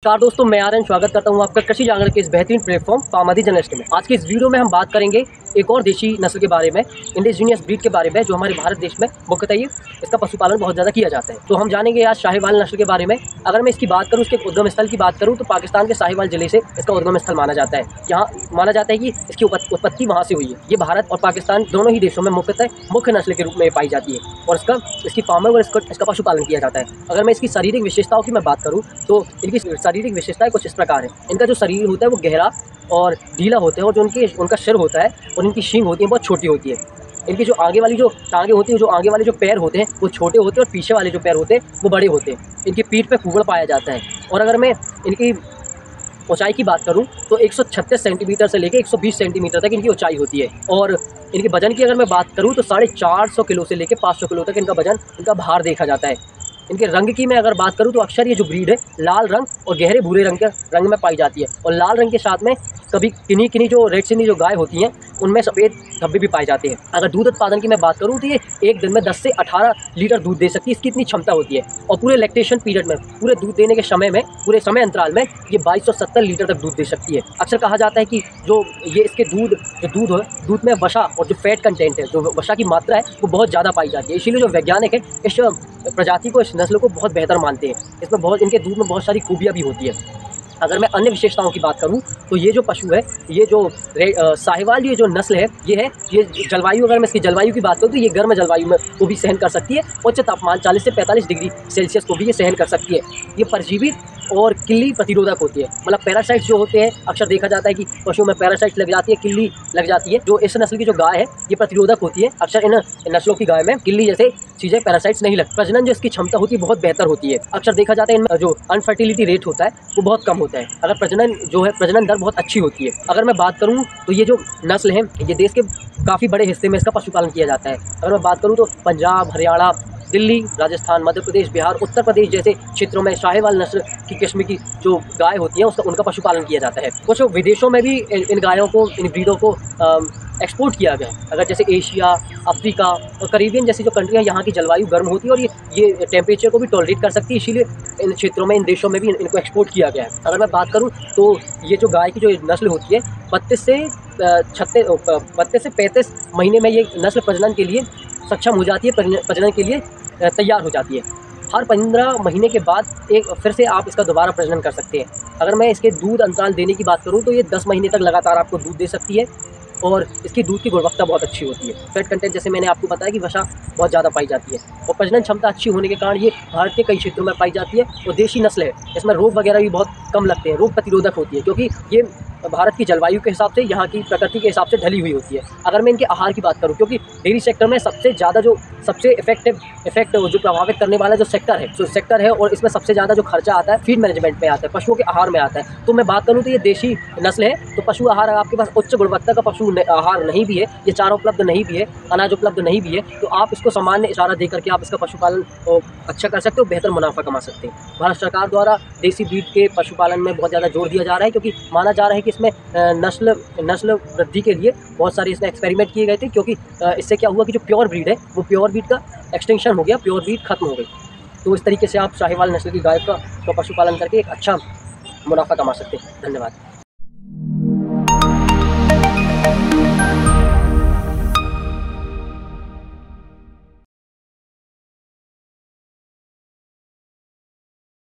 नमस्कार दोस्तों, मैं आर्यन स्वागत करता हूं आपका कृषि जागरण के इस बेहतरीन प्लेटफॉर्म फार्मादी जर्नलिस्ट में। आज के इस वीडियो में हम बात करेंगे एक और देशी नस्ल के बारे में, इंडिजीनियस ब्रीड के बारे में, जो हमारे भारत देश में मुख्यतः इसका पशुपालन बहुत ज़्यादा किया जाता है। तो हम जानेंगे आज शाहीवाल नस्ल के बारे में। अगर मैं इसकी बात करूँ, इसके उद्गम स्थल की बात करूँ, तो पाकिस्तान के शाहीवाल जिले से इसका उद्गम स्थल माना जाता है। यहाँ माना जाता है कि इसकी उत्पत्ति वहाँ से हुई है। ये भारत और पाकिस्तान दोनों ही देशों में मुख्यतः मुख्य नस्ल के रूप में पाई जाती है और इसकी फार्मिंग और इसका पशुपालन किया जाता है। अगर मैं इसकी शारीरिक विशेषताओं की मैं बात करूँ तो इनकी शारीरिक विशेषताएं कुछ इस प्रकार है। इनका जो शरीर होता है वो गहरा और ढीला होता है और जो उनका सिर होता है और इनकी सींग होती है बहुत छोटी होती है। इनकी जो आगे वाली जो टांगे होती है, जो आगे वाले जो पैर होते हैं वो छोटे होते हैं और पीछे वाले जो पैर होते हैं वो बड़े होते हैं। इनकी पीठ पे कुबड़ पाया जाता है। और अगर मैं इनकी ऊंचाई की बात करूं तो 136 सेंटीमीटर से लेकर 120 सेंटीमीटर तक इनकी ऊंचाई होती है। और इनके वजन की अगर मैं बात करूं तो 450 किलो से लेकर 500 किलो तक इनका वजन, इनका भार देखा जाता है। इनके रंग की मैं अगर बात करूं तो अक्सर ये जो ब्रीड है लाल रंग और गहरे भूरे रंग के रंग में पाई जाती है। और लाल रंग के साथ में कभी किन्हीं जो रेड सिंधी जो गाय होती हैं उनमें सफ़ेद धब्बे भी पाए जाते हैं। अगर दूध उत्पादन की मैं बात करूं तो ये एक दिन में 10 से 18 लीटर दूध दे सकती है। इसकी इतनी क्षमता होती है। और पूरे लैक्टेशन पीरियड में, पूरे दूध देने के समय में, पूरे समय अंतराल में ये 2270 लीटर तक दूध दे सकती है। अक्सर कहा जाता है कि जो ये इसके दूध में वसा और जो फैट कंटेंट है, जो वसा की मात्रा है वो बहुत ज़्यादा पाई जाती है। इसीलिए जो वैज्ञानिक है इस प्रजाति को, इस नस्ल को बहुत बेहतर मानते हैं। इसमें इनके दूध में बहुत सारी खूबियाँ भी होती है। अगर मैं अन्य विशेषताओं की बात करूं तो ये जो पशु है, ये जो साहिवाल ये जो नस्ल है, ये जलवायु, अगर मैं इसकी जलवायु की बात करूं तो ये गर्म जलवायु में को भी सहन कर सकती है। उच्च तापमान 40 से 45 डिग्री सेल्सियस को भी ये सहन कर सकती है। ये परजीवी और किल्ली प्रतिरोधक होती है। मतलब पैरासाइट्स जो होते हैं, अक्सर देखा जाता है कि पशुओं में पैरासाइट्स लग जाती है, किल्ली लग जाती है। जो इस नस्ल की जो गाय है ये प्रतिरोधक होती है। अक्सर इन नस्लों की गाय में किल्ली जैसे चीज़ें, पैरासाइट्स नहीं लगती। प्रजनन जो इसकी क्षमता होती है बहुत बेहतर होती है। अक्सर देखा जाता है इनमें जो अनफर्टिलिटी रेट होता है वो बहुत कम होता है। अगर प्रजनन दर बहुत अच्छी होती है। अगर मैं बात करूं तो ये जो नस्ल है ये देश के काफ़ी बड़े हिस्से में इसका पशुपालन किया जाता है। अगर मैं बात करूं तो पंजाब, हरियाणा, दिल्ली, राजस्थान, मध्य प्रदेश, बिहार, उत्तर प्रदेश जैसे क्षेत्रों में शाहीवाल नस्ल की किस्म की जो गाय होती है उनका पशुपालन किया जाता है। कुछ विदेशों में भी इन गायों को, इन ब्रीडों को एक्सपोर्ट किया गया है। अगर जैसे एशिया, अफ्रीका और करीबियन जैसी जो कंट्रियाँ, यहाँ की जलवायु गर्म होती है और ये टेम्परेचर को भी टॉलरेट कर सकती है। इसीलिए इन क्षेत्रों में, इन देशों में भी इनको एक्सपोर्ट किया गया है। अगर मैं बात करूँ तो ये जो गाय की जो नस्ल होती है 32 से 35 महीने में ये नस्ल प्रजनन के लिए सक्षम हो जाती है, प्रजनन के लिए तैयार हो जाती है। हर 15 महीने के बाद फिर से आप इसका दोबारा प्रजनन कर सकते हैं। अगर मैं इसके दूध अंतराल देने की बात करूं तो ये 10 महीने तक लगातार आपको दूध दे सकती है और इसकी दूध की गुणवत्ता बहुत अच्छी होती है। फैट कंटेंट जैसे मैंने आपको बताया कि वसा बहुत ज़्यादा पाई जाती है। और प्रजनन क्षमता अच्छी होने के कारण ये भारत के कई क्षेत्रों में पाई जाती है और देशी नस्ल है। इसमें रोग वगैरह भी बहुत कम लगते हैं, रोग प्रतिरोधक होती है, क्योंकि ये भारत की जलवायु के हिसाब से, यहाँ की प्रकृति के हिसाब से ढली हुई होती है। अगर मैं इनके आहार की बात करूँ, क्योंकि डेयरी सेक्टर में सबसे ज़्यादा जो सबसे इफेक्ट जो प्रभावित करने वाला जो सेक्टर है और इसमें सबसे ज़्यादा जो खर्चा आता है फीड मैनेजमेंट में आता है, पशुओं के आहार में आता है। तो मैं बात करूँ तो ये देशी नस्ल है। तो पशु आहार, अगर आपके पास उच्च गुणवत्ता का पशु आहार नहीं भी है, ये चारा उपलब्ध नहीं भी है, अनाज उपलब्ध नहीं भी है, तो आप इसको सामान्य इशारा देकर के आप इसका पशुपालन अच्छा कर सकते हो, बेहतर मुनाफा कमा सकते हैं। भारत सरकार द्वारा देसी ब्रीड के पशुपालन में बहुत ज़्यादा जोर दिया जा रहा है, क्योंकि माना जा रहा है कि इसमें नस्ल वृद्धि के लिए बहुत सारे इसमें एक्सपेरिमेंट किए गए थे। क्योंकि इससे क्या हुआ कि जो प्योर ब्रीड है वो प्योर ब्रीड का एक्सटेंशन हो गया, प्योर ब्रीड खत्म हो गई। तो इस तरीके से आप शाहीवाल नस्ल की गाय का पशुपालन करके एक अच्छा मुनाफा कमा सकते हैं। धन्यवाद।